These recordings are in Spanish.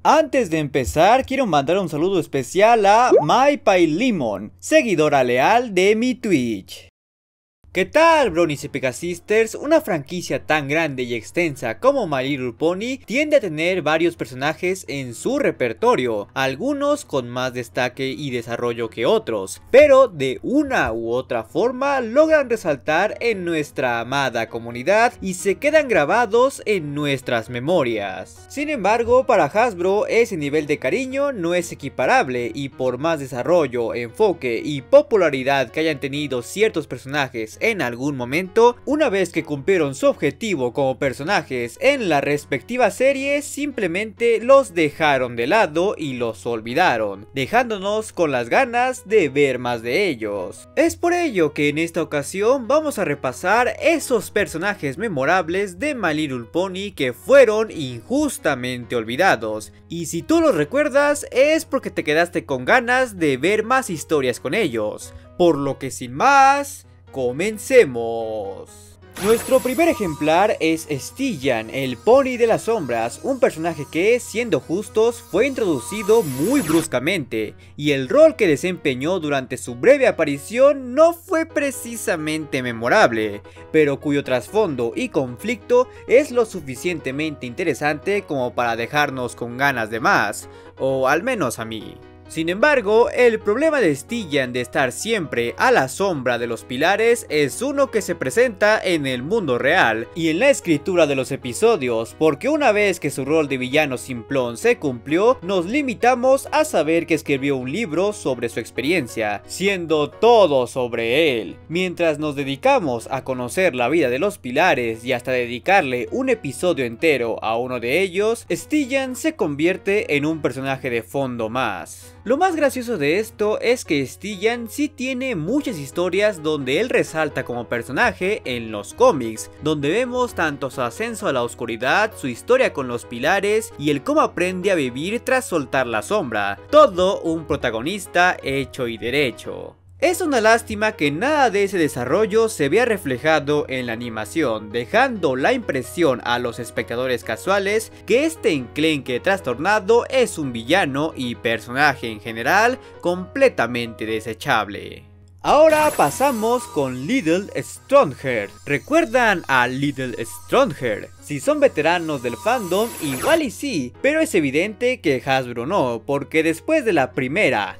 Antes de empezar, quiero mandar un saludo especial a MyPyLemon, seguidora leal de mi Twitch. ¿Qué tal, Bronies y Pegasisters? Una franquicia tan grande y extensa como My Little Pony tiende a tener varios personajes en su repertorio, algunos con más destaque y desarrollo que otros, pero de una u otra forma logran resaltar en nuestra amada comunidad y se quedan grabados en nuestras memorias. Sin embargo, para Hasbro ese nivel de cariño no es equiparable y por más desarrollo, enfoque y popularidad que hayan tenido ciertos personajes en algún momento, una vez que cumplieron su objetivo como personajes en la respectiva serie, simplemente los dejaron de lado y los olvidaron, dejándonos con las ganas de ver más de ellos. Es por ello que en esta ocasión vamos a repasar esos personajes memorables de My Little Pony que fueron injustamente olvidados, y si tú los recuerdas es porque te quedaste con ganas de ver más historias con ellos, por lo que sin más, comencemos. Nuestro primer ejemplar es Stellan, el Pony de las Sombras, un personaje que, siendo justos, fue introducido muy bruscamente, y el rol que desempeñó durante su breve aparición no fue precisamente memorable, pero cuyo trasfondo y conflicto es lo suficientemente interesante como para dejarnos con ganas de más, o al menos a mí. Sin embargo, el problema de Stellan de estar siempre a la sombra de los pilares es uno que se presenta en el mundo real y en la escritura de los episodios, porque una vez que su rol de villano simplón se cumplió, nos limitamos a saber que escribió un libro sobre su experiencia, siendo todo sobre él. Mientras nos dedicamos a conocer la vida de los pilares y hasta dedicarle un episodio entero a uno de ellos, Stellan se convierte en un personaje de fondo más. Lo más gracioso de esto es que Stellan sí tiene muchas historias donde él resalta como personaje en los cómics, donde vemos tanto su ascenso a la oscuridad, su historia con los pilares y el cómo aprende a vivir tras soltar la sombra, todo un protagonista hecho y derecho. Es una lástima que nada de ese desarrollo se vea reflejado en la animación, dejando la impresión a los espectadores casuales que este enclenque trastornado es un villano y personaje en general completamente desechable. Ahora pasamos con Little Strongheart. ¿Recuerdan a Little Strongheart? Si son veteranos del fandom, igual y sí, pero es evidente que Hasbro no, porque después de la primera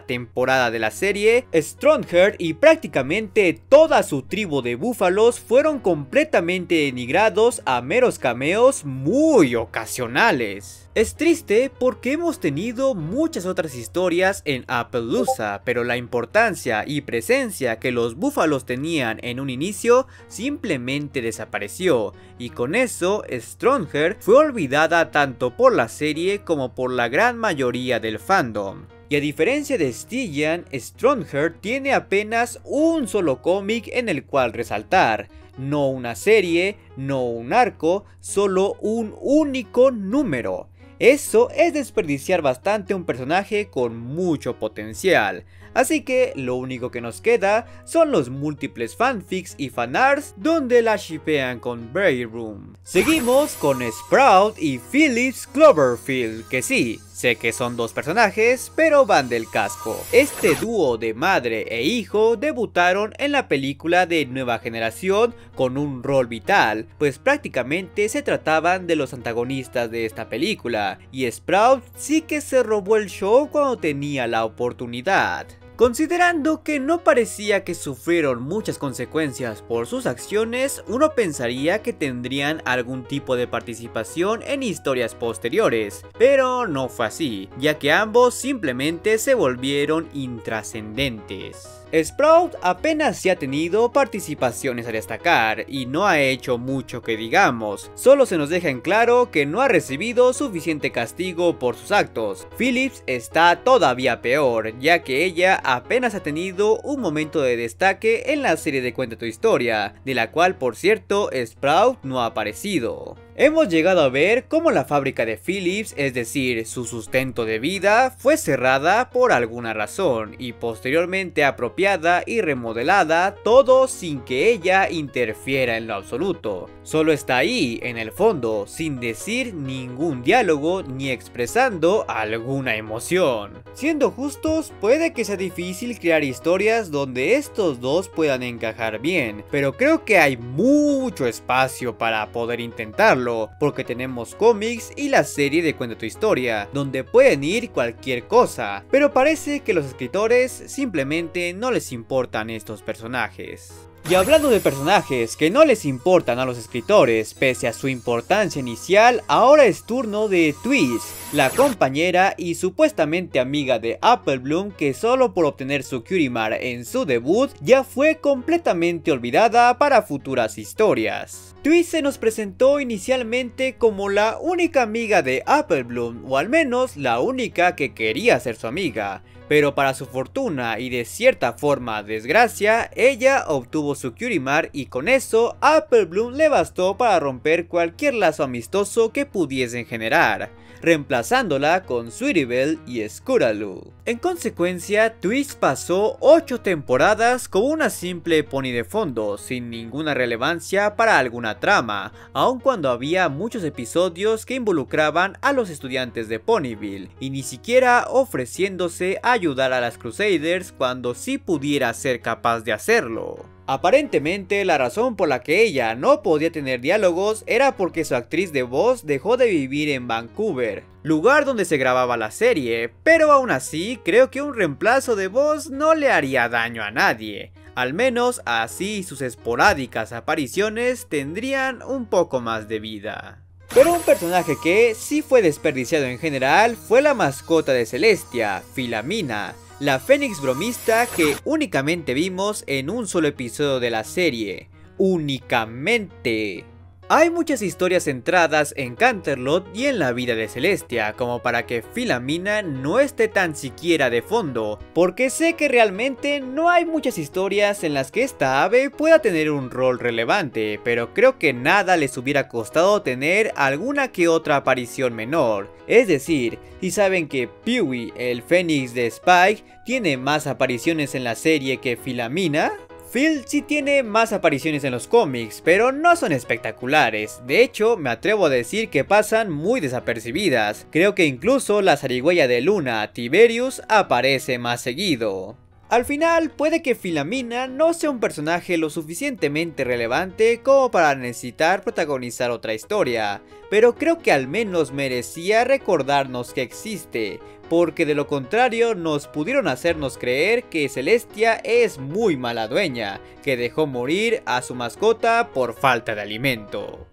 temporada de la serie, Strongheart y prácticamente toda su tribu de búfalos fueron completamente denigrados a meros cameos muy ocasionales. Es triste porque hemos tenido muchas otras historias en Appaloosa, pero la importancia y presencia que los búfalos tenían en un inicio simplemente desapareció, y con eso Strongheart fue olvidada tanto por la serie como por la gran mayoría del fandom. Y a diferencia de Stellan, Strongheart tiene apenas un solo cómic en el cual resaltar. No una serie, no un arco, solo un único número. Eso es desperdiciar bastante un personaje con mucho potencial. Así que lo único que nos queda son los múltiples fanfics y fanarts donde la shippean con Brairoom. Seguimos con Sprout y Phillips Cloverfield, que sí, sé que son dos personajes, pero van del casco. Este dúo de madre e hijo debutaron en la película de Nueva Generación con un rol vital, pues prácticamente se trataban de los antagonistas de esta película, y Sprout sí que se robó el show cuando tenía la oportunidad. Considerando que no parecía que sufrieron muchas consecuencias por sus acciones, uno pensaría que tendrían algún tipo de participación en historias posteriores, pero no fue así, ya que ambos simplemente se volvieron intrascendentes. Sprout apenas sí ha tenido participaciones a destacar y no ha hecho mucho que digamos, solo se nos deja en claro que no ha recibido suficiente castigo por sus actos. Phillips está todavía peor, ya que ella apenas ha tenido un momento de destaque en la serie de Cuenta tu Historia, de la cual por cierto Sprout no ha aparecido. Hemos llegado a ver cómo la fábrica de Phillips, es decir, su sustento de vida, fue cerrada por alguna razón y posteriormente apropiada y remodelada, todo sin que ella interfiera en lo absoluto. Solo está ahí, en el fondo, sin decir ningún diálogo ni expresando alguna emoción. Siendo justos, puede que sea difícil crear historias donde estos dos puedan encajar bien, pero creo que hay mucho espacio para poder intentarlo, porque tenemos cómics y la serie de Cuenta tu Historia, donde pueden ir cualquier cosa, pero parece que los escritores simplemente no les importan estos personajes. Y hablando de personajes que no les importan a los escritores pese a su importancia inicial, ahora es turno de Twist, la compañera y supuestamente amiga de Apple Bloom, que solo por obtener su Cutie Mark en su debut ya fue completamente olvidada para futuras historias. Twist se nos presentó inicialmente como la única amiga de Apple Bloom, o al menos la única que quería ser su amiga. Pero para su fortuna y de cierta forma desgracia, ella obtuvo su Cutie Mark y con eso Apple Bloom le bastó para romper cualquier lazo amistoso que pudiesen generar, reemplazándola con Sweetie Belle y Scootaloo. En consecuencia, Twist pasó 8 temporadas como una simple pony de fondo, sin ninguna relevancia para alguna trama, aun cuando había muchos episodios que involucraban a los estudiantes de Ponyville, y ni siquiera ofreciéndose a ayudar a las Crusaders cuando sí pudiera ser capaz de hacerlo. Aparentemente, la razón por la que ella no podía tener diálogos era porque su actriz de voz dejó de vivir en Vancouver, lugar donde se grababa la serie, pero aún así creo que un reemplazo de voz no le haría daño a nadie. Al menos así sus esporádicas apariciones tendrían un poco más de vida. Pero un personaje que sí fue desperdiciado en general fue la mascota de Celestia, Philomena, la Fénix bromista que únicamente vimos en un solo episodio de la serie. Únicamente. Hay muchas historias centradas en Canterlot y en la vida de Celestia como para que Philomena no esté tan siquiera de fondo, porque sé que realmente no hay muchas historias en las que esta ave pueda tener un rol relevante, pero creo que nada les hubiera costado tener alguna que otra aparición menor. Es decir, si saben que Pewee, el Fénix de Spike, tiene más apariciones en la serie que Philomena, Phil sí tiene más apariciones en los cómics, pero no son espectaculares. De hecho, me atrevo a decir que pasan muy desapercibidas. Creo que incluso la zarigüeya de Luna, Tiberius, aparece más seguido. Al final, puede que Philomena no sea un personaje lo suficientemente relevante como para necesitar protagonizar otra historia, pero creo que al menos merecía recordarnos que existe, porque de lo contrario nos pudieron hacernos creer que Celestia es muy mala dueña, que dejó morir a su mascota por falta de alimento.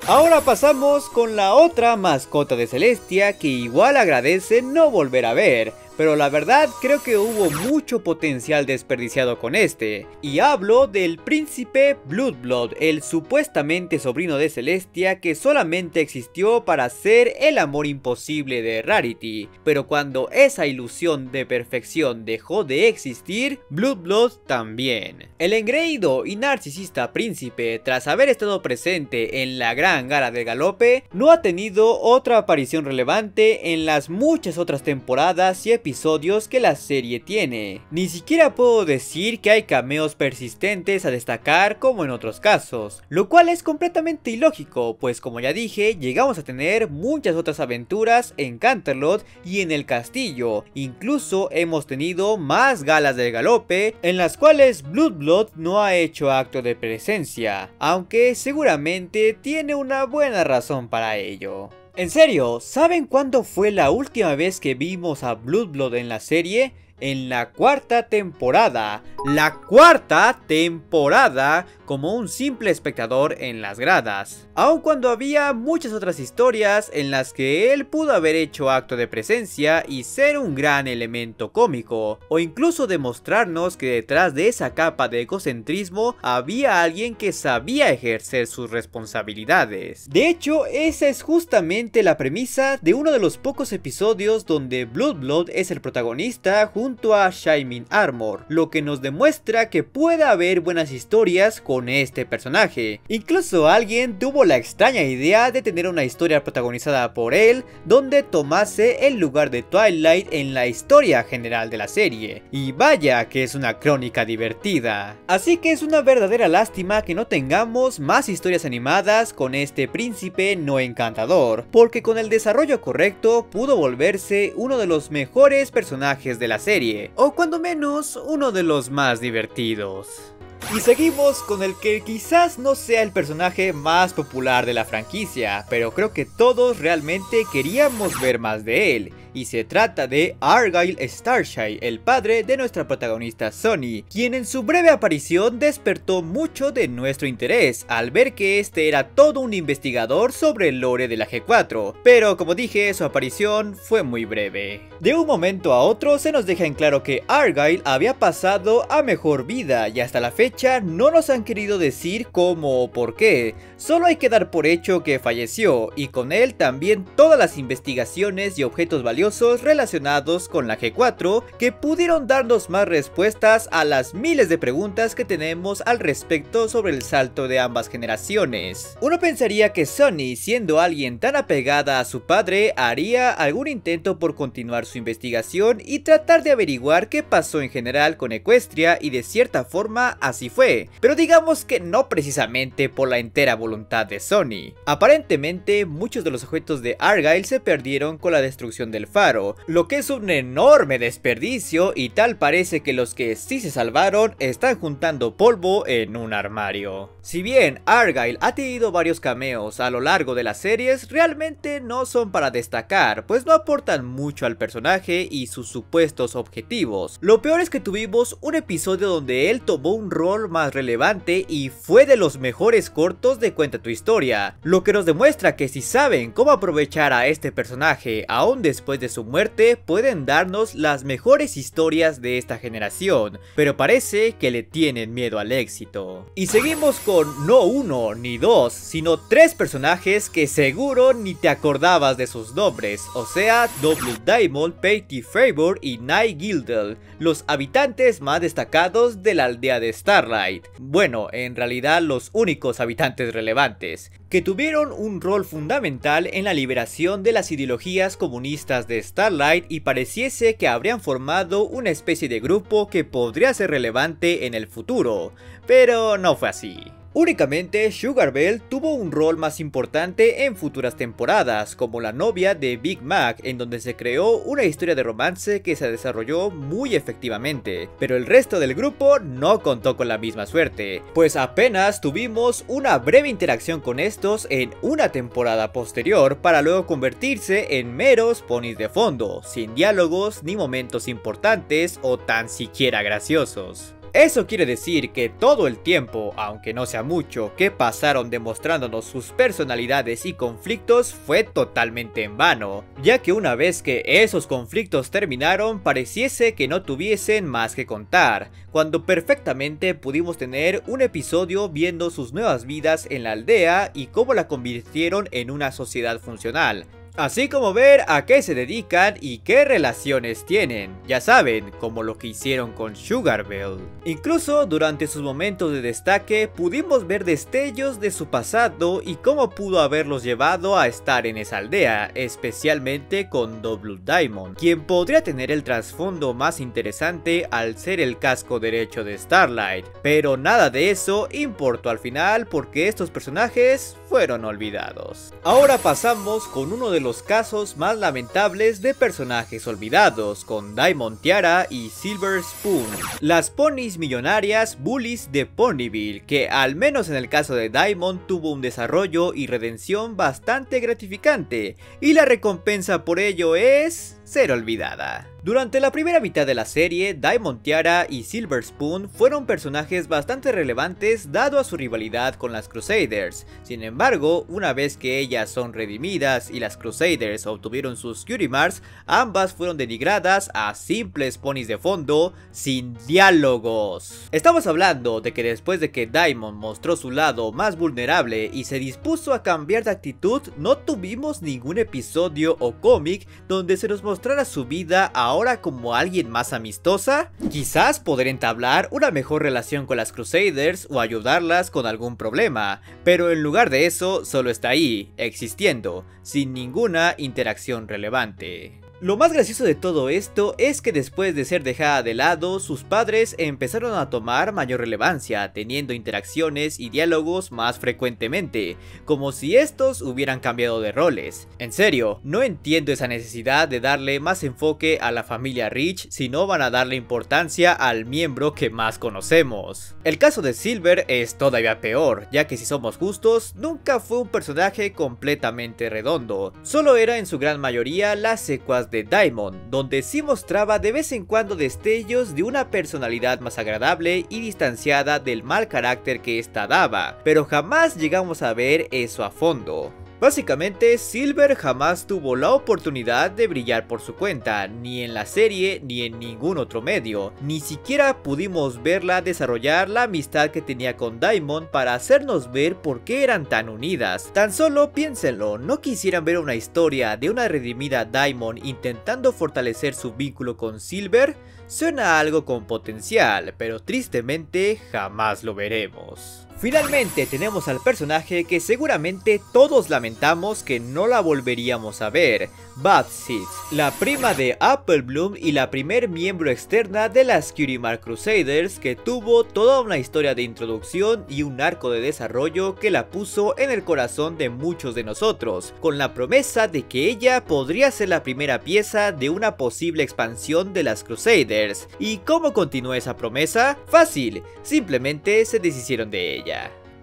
Ahora pasamos con la otra mascota de Celestia que igual agradece no volver a ver, pero la verdad creo que hubo mucho potencial desperdiciado con este, y hablo del príncipe Blood, el supuestamente sobrino de Celestia que solamente existió para ser el amor imposible de Rarity, pero cuando esa ilusión de perfección dejó de existir, Blood también. El engreído y narcisista príncipe, tras haber estado presente en la gran gala del galope, no ha tenido otra aparición relevante en las muchas otras temporadas y episodios que la serie tiene. Ni siquiera puedo decir que hay cameos persistentes a destacar como en otros casos, lo cual es completamente ilógico, pues como ya dije, llegamos a tener muchas otras aventuras en Canterlot y en el castillo. Incluso hemos tenido más galas del galope en las cuales Blood no ha hecho acto de presencia, aunque seguramente tiene una buena razón para ello. En serio, ¿saben cuándo fue la última vez que vimos a Blood en la serie? En la cuarta temporada. La cuarta temporada como un simple espectador en las gradas. Aun cuando había muchas otras historias en las que él pudo haber hecho acto de presencia y ser un gran elemento cómico. O incluso demostrarnos que detrás de esa capa de egocentrismo había alguien que sabía ejercer sus responsabilidades. De hecho, esa es justamente la premisa de uno de los pocos episodios donde Blood es el protagonista junto a Shining Armor, lo que nos demuestra que puede haber buenas historias con este personaje. Incluso alguien tuvo la extraña idea de tener una historia protagonizada por él, donde tomase el lugar de Twilight en la historia general de la serie, y vaya que es una crónica divertida. Así que es una verdadera lástima que no tengamos más historias animadas con este príncipe no encantador, porque con el desarrollo correcto pudo volverse uno de los mejores personajes de la serie, o cuando menos uno de los más divertidos. Y seguimos con el que quizás no sea el personaje más popular de la franquicia, pero creo que todos realmente queríamos ver más de él. Y se trata de Argyle Starshine, el padre de nuestra protagonista Sonny, quien en su breve aparición despertó mucho de nuestro interés al ver que este era todo un investigador sobre el lore de la G4, pero como dije, su aparición fue muy breve. De un momento a otro se nos deja en claro que Argyle había pasado a mejor vida y hasta la fecha no nos han querido decir cómo o por qué, solo hay que dar por hecho que falleció y con él también todas las investigaciones y objetos valiosos relacionados con la G4 que pudieron darnos más respuestas a las miles de preguntas que tenemos al respecto sobre el salto de ambas generaciones. Uno pensaría que Sonny, siendo alguien tan apegada a su padre, haría algún intento por continuar su investigación y tratar de averiguar qué pasó en general con Equestria, y de cierta forma así fue, pero digamos que no precisamente por la entera voluntad de Sonny. Aparentemente muchos de los objetos de Argyle se perdieron con la destrucción del faro, lo que es un enorme desperdicio, y tal parece que los que sí se salvaron están juntando polvo en un armario. Si bien Argyle ha tenido varios cameos a lo largo de las series, realmente no son para destacar, pues no aportan mucho al personaje y sus supuestos objetivos. Lo peor es que tuvimos un episodio donde él tomó un rol más relevante y fue de los mejores cortos de Cuenta tu Historia, lo que nos demuestra que si saben cómo aprovechar a este personaje aún después de su muerte, pueden darnos las mejores historias de esta generación, pero parece que le tienen miedo al éxito. Y seguimos con no uno ni dos, sino tres personajes que seguro ni te acordabas de sus nombres, o sea, Double Diamond, Patty Favor y Night Gildel, los habitantes más destacados de la aldea de Starlight. Bueno, en realidad los únicos habitantes relevantes, que tuvieron un rol fundamental en la liberación de las ideologías comunistas de Starlight y pareciese que habrían formado una especie de grupo que podría ser relevante en el futuro, pero no fue así. Únicamente Sugarbelle tuvo un rol más importante en futuras temporadas, como la novia de Big Mac, en donde se creó una historia de romance que se desarrolló muy efectivamente, pero el resto del grupo no contó con la misma suerte, pues apenas tuvimos una breve interacción con estos en una temporada posterior para luego convertirse en meros ponis de fondo, sin diálogos ni momentos importantes o tan siquiera graciosos. Eso quiere decir que todo el tiempo, aunque no sea mucho, que pasaron demostrándonos sus personalidades y conflictos fue totalmente en vano, ya que una vez que esos conflictos terminaron pareciese que no tuviesen más que contar, cuando perfectamente pudimos tener un episodio viendo sus nuevas vidas en la aldea y cómo la convirtieron en una sociedad funcional. Así como ver a qué se dedican y qué relaciones tienen, ya saben, como lo que hicieron con Sugarbelle. Incluso durante sus momentos de destaque pudimos ver destellos de su pasado y cómo pudo haberlos llevado a estar en esa aldea, especialmente con Double Diamond, quien podría tener el trasfondo más interesante al ser el casco derecho de Starlight, pero nada de eso importó al final porque estos personajes fueron olvidados. Ahora pasamos con uno de los casos más lamentables de personajes olvidados, con Diamond Tiara y Silver Spoon, las ponis millonarias bullies de Ponyville, que al menos en el caso de Diamond tuvo un desarrollo y redención bastante gratificante, y la recompensa por ello es ser olvidada. Durante la primera mitad de la serie, Diamond Tiara y Silver Spoon fueron personajes bastante relevantes dado a su rivalidad con las Crusaders. Sin embargo, una vez que ellas son redimidas y las Crusaders obtuvieron sus Cutie Marks, ambas fueron denigradas a simples ponis de fondo sin diálogos. Estamos hablando de que después de que Diamond mostró su lado más vulnerable y se dispuso a cambiar de actitud, no tuvimos ningún episodio o cómic donde se nos mostrara su vida a ahora como alguien más amistosa? Quizás poder entablar una mejor relación con las Crusaders o ayudarlas con algún problema, pero en lugar de eso solo está ahí, existiendo, sin ninguna interacción relevante. Lo más gracioso de todo esto es que después de ser dejada de lado, sus padres empezaron a tomar mayor relevancia, teniendo interacciones y diálogos más frecuentemente, como si estos hubieran cambiado de roles. En serio, no entiendo esa necesidad de darle más enfoque a la familia Reach si no van a darle importancia al miembro que más conocemos. El caso de Silver es todavía peor, ya que si somos justos, nunca fue un personaje completamente redondo, solo era en su gran mayoría las secuas de Daimon, donde sí mostraba de vez en cuando destellos de una personalidad más agradable y distanciada del mal carácter que ésta daba, pero jamás llegamos a ver eso a fondo. Básicamente, Silver jamás tuvo la oportunidad de brillar por su cuenta, ni en la serie ni en ningún otro medio. Ni siquiera pudimos verla desarrollar la amistad que tenía con Daimon para hacernos ver por qué eran tan unidas. Tan solo piénsenlo, ¿no quisieran ver una historia de una redimida Daimon intentando fortalecer su vínculo con Silver? Suena a algo con potencial, pero tristemente jamás lo veremos. Finalmente tenemos al personaje que seguramente todos lamentamos que no la volveríamos a ver, Bubsy, la prima de Apple Bloom y la primer miembro externa de las Cutie Mark Crusaders, que tuvo toda una historia de introducción y un arco de desarrollo que la puso en el corazón de muchos de nosotros, con la promesa de que ella podría ser la primera pieza de una posible expansión de las Crusaders. ¿Y cómo continuó esa promesa? Fácil, simplemente se deshicieron de ella.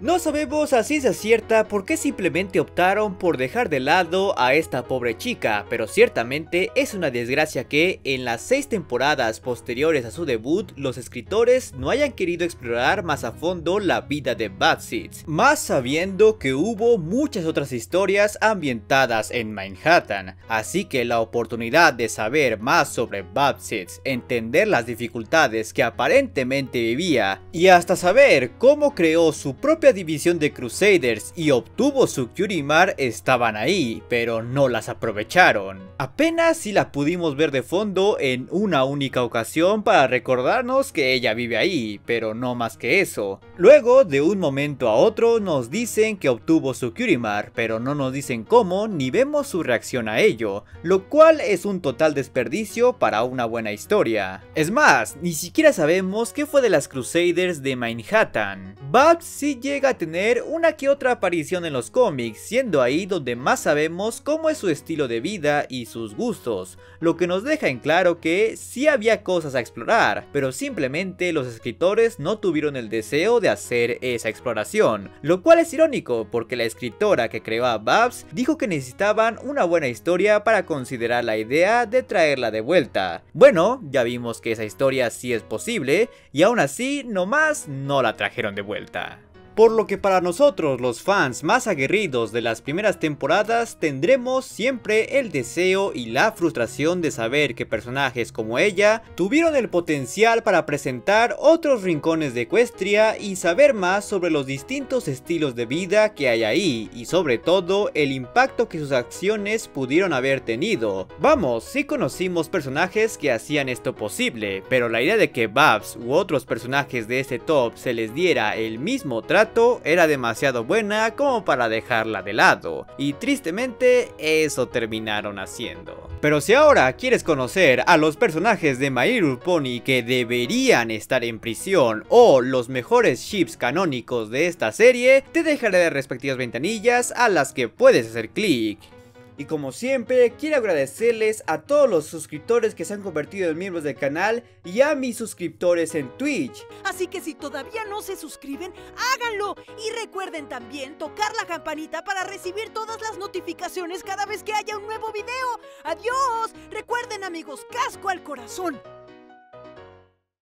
No sabemos a ciencia cierta por qué simplemente optaron por dejar de lado a esta pobre chica, pero ciertamente es una desgracia que en las 6 temporadas posteriores a su debut los escritores no hayan querido explorar más a fondo la vida de Bubsy, más sabiendo que hubo muchas otras historias ambientadas en Manhattan, así que la oportunidad de saber más sobre Bubsy, entender las dificultades que aparentemente vivía y hasta saber cómo creó su propia división de Crusaders y obtuvo su Cutie Mark estaban ahí, pero no las aprovecharon. Apenas si la pudimos ver de fondo en una única ocasión para recordarnos que ella vive ahí, pero no más que eso. Luego, de un momento a otro, nos dicen que obtuvo su Cutie Mark, pero no nos dicen cómo ni vemos su reacción a ello, lo cual es un total desperdicio para una buena historia. Es más, ni siquiera sabemos qué fue de las Crusaders de Manhattan. Babs sí llega a tener una que otra aparición en los cómics, siendo ahí donde más sabemos cómo es su estilo de vida y sus gustos, lo que nos deja en claro que sí había cosas a explorar, pero simplemente los escritores no tuvieron el deseo de hacer esa exploración, lo cual es irónico porque la escritora que creó a Babs dijo que necesitaban una buena historia para considerar la idea de traerla de vuelta. Bueno, ya vimos que esa historia sí es posible y aún así nomás no la trajeron de vuelta. Por lo que para nosotros los fans más aguerridos de las primeras temporadas tendremos siempre el deseo y la frustración de saber que personajes como ella tuvieron el potencial para presentar otros rincones de Equestria y saber más sobre los distintos estilos de vida que hay ahí y sobre todo el impacto que sus acciones pudieron haber tenido. Vamos, sí conocimos personajes que hacían esto posible, pero la idea de que Babs u otros personajes de este top se les diera el mismo trato era demasiado buena como para dejarla de lado, y tristemente eso terminaron haciendo. Pero si ahora quieres conocer a los personajes de My Little Pony que deberían estar en prisión o los mejores ships canónicos de esta serie, te dejaré las respectivas ventanillas a las que puedes hacer clic. Y como siempre, quiero agradecerles a todos los suscriptores que se han convertido en miembros del canal y a mis suscriptores en Twitch. Así que si todavía no se suscriben, háganlo. Y recuerden también tocar la campanita para recibir todas las notificaciones cada vez que haya un nuevo video. ¡Adiós! Recuerden, amigos, casco al corazón.